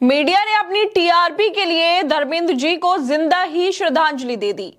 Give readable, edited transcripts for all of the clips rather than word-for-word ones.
Media ने अपनी TRP के लिए धर्मेंद्र जी को जिंदा ही श्रद्धांजलि दे दी।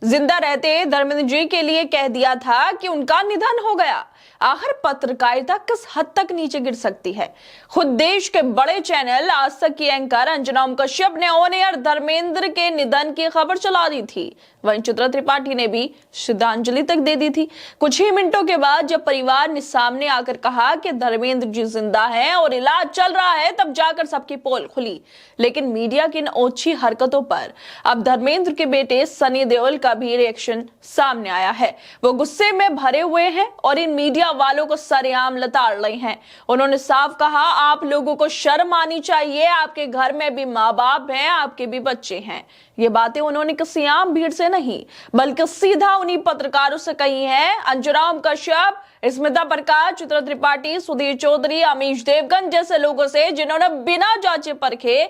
जिंदा रहते धर्मेंद्र जी के लिए कह दिया था कि उनका निधन हो गया। आखिर पत्रकारिता किस हद तक नीचे गिर सकती है। खुद देश के बड़े चैनल आज तक की एंकर अंजना ओम कश्यप ने ऑन एयर धर्मेंद्र के निधन की खबर चला दी थी। वहीं चित्रा त्रिपाठी ने भी श्रद्धांजलि तक दे दी थी। कुछ ही मिनटों के बाद जब परिवार ने सामने आकर कहा कि धर्मेंद्र जी जिंदा हैं और इलाज चल रहा है, तब जाकर सबकी पोल खुली। लेकिन मीडिया की इन ओछी हरकतों पर अब धर्मेंद्र के बेटे सनी देओल का भी रिएक्शन सामने आया है। वो गुस्से में भरे हुए हैं और इन मीडिया वालों को सरेआम लताड़ रहे हैं। उन्होंने साफ कहा, आप लोगों को शर्म आनी चाहिए। आपके घर में भी माँ बाप हैं, आपके भी बच्चे हैं। ये बातें उन्होंने किसी आम भीड़ से नहीं बल्कि सीधा उन्हीं पत्रकारों से कही हैं। अंजना ओम कश्यप, स्मिता प्रकाश, चित्रा त्रिपाठी, सुधीर चौधरी, अमीश देवगन जैसे लोगों से, जिन्होंने बिना जांचे परखे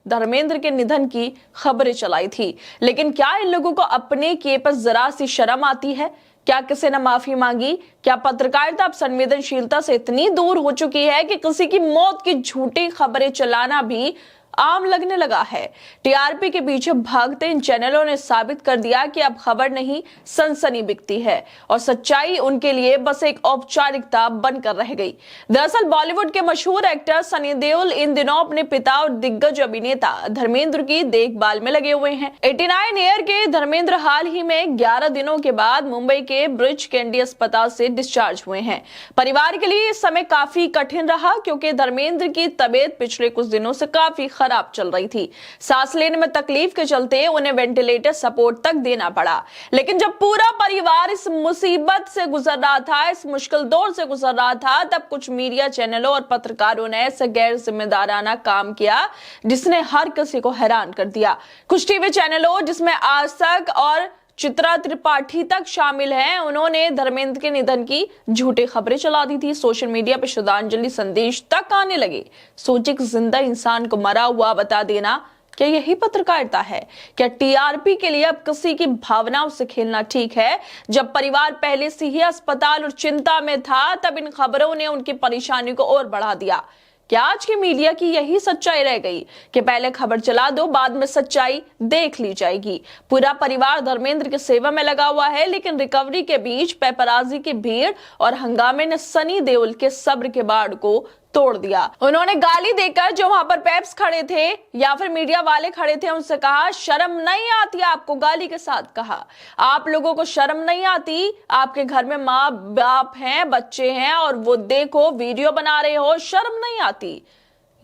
धर्मेंद्र के निधन की खबरें चलाई थी। लेकिन क्या इन लोगों को अपने किए पर जरा सी शर्म आती है? क्या किसी ने माफी मांगी? क्या पत्रकारिता अब संवेदनशीलता से इतनी दूर हो चुकी है कि किसी की मौत की झूठी खबरें चलाना भी आम लगने लगा है? टीआरपी के पीछे भागते इन चैनलों ने साबित कर दिया कि अब खबर नहीं, सनसनी बिकती है और सच्चाई उनके लिए बस एक औपचारिकता बनकर रह गई। दरअसल बॉलीवुड के मशहूर एक्टर सनी देओल इन दिनों अपने पिता और दिग्गज अभिनेता धर्मेंद्र की देखभाल में लगे हुए हैं। 89 ईयर के धर्मेंद्र हाल ही में 11 दिनों के बाद मुंबई के ब्रिज कैंडी अस्पताल से डिस्चार्ज हुए हैं। परिवार के लिए इस समय काफी कठिन रहा क्योंकि धर्मेंद्र की तबीयत पिछले कुछ दिनों से काफी खराब चल रही थी। सांस लेने में तकलीफ के चलते उन्हें वेंटिलेटर सपोर्ट तक देना पड़ा। लेकिन जब पूरा परिवार इस मुसीबत से गुजर रहा था, इस मुश्किल दौर से गुजर रहा था, तब कुछ मीडिया चैनलों और पत्रकारों ने ऐसे गैर जिम्मेदाराना काम किया जिसने हर किसी को हैरान कर दिया। कुछ टीवी चैनलों जिसमें आज तक और चित्रा त्रिपाठी तक शामिल हैं, उन्होंने धर्मेंद्र के निधन की झूठी खबरें चला दी थी। सोशल मीडिया पर श्रद्धांजलि संदेश तक आने लगे। सोचिए कि जिंदा इंसान को मरा हुआ बता देना, क्या यही पत्रकारिता है? क्या टीआरपी के लिए अब किसी की भावनाओं से खेलना ठीक है? जब परिवार पहले से ही अस्पताल और चिंता में था, तब इन खबरों ने उनकी परेशानी को और बढ़ा दिया। क्या आज की मीडिया की यही सच्चाई रह गई कि पहले खबर चला दो, बाद में सच्चाई देख ली जाएगी? पूरा परिवार धर्मेंद्र की सेवा में लगा हुआ है, लेकिन रिकवरी के बीच पेपराजी की भीड़ और हंगामे ने सनी देओल के सब्र के बाड़ को तोड़ दिया। उन्होंने गाली देकर जो वहां पर पेप्स खड़े थे या फिर मीडिया वाले खड़े थे, उनसे कहा, शर्म नहीं आती आपको? गाली के साथ कहा, आप लोगों को शर्म नहीं आती? आपके घर में माँ बाप हैं, बच्चे हैं और वो देखो वीडियो बना रहे हो, शर्म नहीं आती?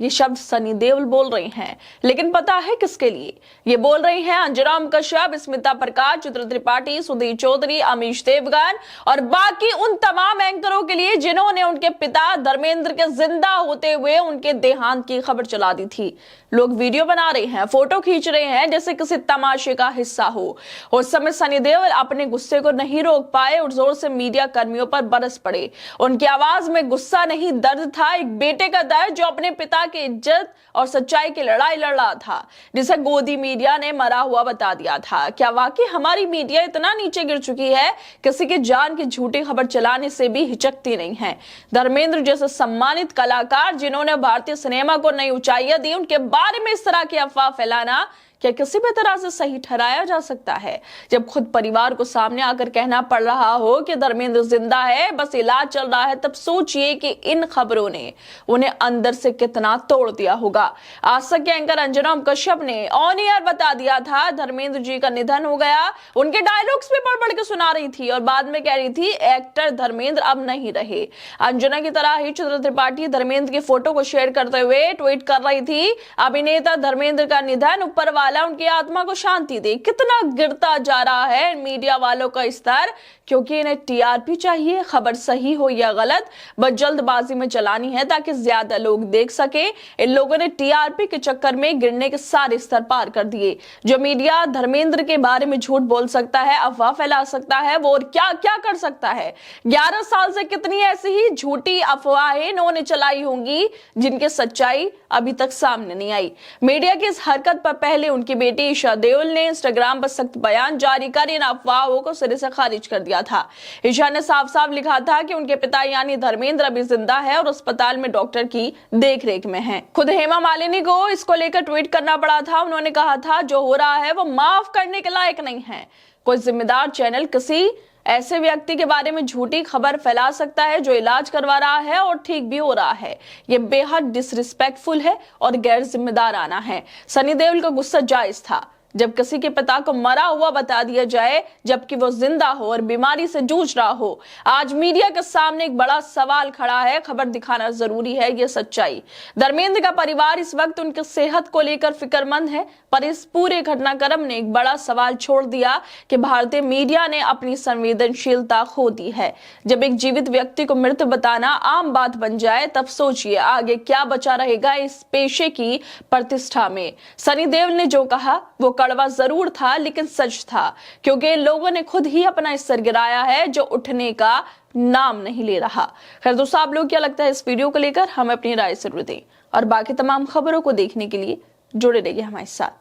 ये शब्द सनी देओल बोल रहे हैं, लेकिन पता है किसके लिए? ये बोल रही हैं अंजना ओम कश्यप, स्मिता प्रकाश, चित्रा त्रिपाठी, सुधीर चौधरी, अमीश देवगन और बाकी उन तमाम एंकरों के लिए जिन्होंने उनके पिता धर्मेंद्र के जिंदा होते हुए उनके देहांत की खबर चला दी थी। लोग वीडियो बना रहे हैं, फोटो खींच रहे हैं जैसे किसी तमाशे का हिस्सा हो। उस समय सनी देओल अपने गुस्से को नहीं रोक पाए और जोर से मीडिया कर्मियों पर बरस पड़े। उनकी आवाज में गुस्सा नहीं, दर्द था, एक बेटे का दर्द जो अपने पिता की इज्जत और सच्चाई की लड़ाई लड़ रहा था, जिसे गोदी मीडिया ने मरा हुआ बता दिया था। क्या वाकई हमारी मीडिया इतना नीचे गिर चुकी है, किसी की जान की झूठी खबर चलाने से भी हिचकती नहीं है? धर्मेंद्र जैसे सम्मानित कलाकार जिन्होंने भारतीय सिनेमा को नई ऊंचाइयां दी, उनके बारे में इस तरह की अफवाह फैलाना क्या किसी भी तरह से सही ठहराया जा सकता है? जब खुद परिवार को सामने आकर कहना पड़ रहा हो कि धर्मेंद्र जिंदा है, बस इलाज चल रहा है, तब सोचिए कि इन खबरों ने उन्हें अंदर से कितना तोड़ दिया होगा। आज तक के एंकर अंजना ओम कश्यप ने ऑन एयर बता दिया था धर्मेंद्र जी का निधन हो गया। उनके डायलॉग्स भी पढ़ पढ़ के सुना रही थी और बाद में कह रही थी एक्टर धर्मेंद्र अब नहीं रहे। अंजना की तरह ही चित्रा त्रिपाठी धर्मेंद्र की फोटो को शेयर करते हुए ट्वीट कर रही थी, अभिनेता धर्मेंद्र का निधन, ऊपर उनकी आत्मा को शांति दे। कितना गिरता जा रहा है मीडिया वालों का स्तर, क्योंकि इन्हें टीआरपी चाहिए, खबर सही हो या गलत, बस जल्दबाजी में चलानी है ताकि ज्यादा लोग देख सके। इन लोगों ने टीआरपी के चक्कर में गिरने के सारे स्तर पार कर दिए। जो मीडिया धर्मेंद्र के बारे में झूठ बोल सकता है, अफवाह फैला सकता है, वो और क्या क्या कर सकता है? 11 साल से कितनी ऐसी ही झूठी अफवाहें इन्होंने चलाई होंगी जिनकी सच्चाई अभी तक सामने नहीं आई। मीडिया की इस हरकत पर पहले उनकी बेटी ईशा देओल ने इंस्टाग्राम पर सख्त बयान जारी कर इन अफवाहों को सिरे से खारिज कर दिया दिया था। ईशा ने साफ साफ लिखा था कि उनके पिता यानी धर्मेंद्र अभी जिंदा है और अस्पताल में डॉक्टर की देखरेख में हैं। खुद हेमा मालिनी को इसको लेकर ट्वीट करना पड़ा था। उन्होंने कहा था जो हो रहा है वो माफ करने के लायक नहीं है। कोई जिम्मेदार चैनल किसी ऐसे व्यक्ति के बारे में झूठी खबर फैला सकता है जो इलाज करवा रहा है और ठीक भी हो रहा है। यह बेहद डिसरिस्पेक्टफुल है और गैर जिम्मेदाराना है। सनी देओल का गुस्सा जायज था जब किसी के पिता को मरा हुआ बता दिया जाए जबकि वो जिंदा हो और बीमारी से जूझ रहा हो। आज मीडिया के सामने एक बड़ा सवाल खड़ा है। खबर दिखाना जरूरी है, ये सच्चाई। धर्मेंद्र का परिवार इस वक्त उनकी सेहत को लेकर फिक्रमंद है, पर इस पूरे घटनाक्रम ने एक बड़ा सवाल छोड़ दिया कि भारतीय मीडिया ने अपनी संवेदनशीलता खो दी है। जब एक जीवित व्यक्ति को मृत बताना आम बात बन जाए तब सोचिए आगे क्या बचा रहेगा इस पेशे की प्रतिष्ठा में। सनी देओल ने जो कहा वो कड़वा जरूर था लेकिन सच था, क्योंकि लोगों ने खुद ही अपना सर गिराया है जो उठने का नाम नहीं ले रहा। खैर दोस्तों, आप लोग क्या लगता है इस वीडियो को लेकर, हमें अपनी राय जरूर दें और बाकी तमाम खबरों को देखने के लिए जुड़े रहिए हमारे साथ।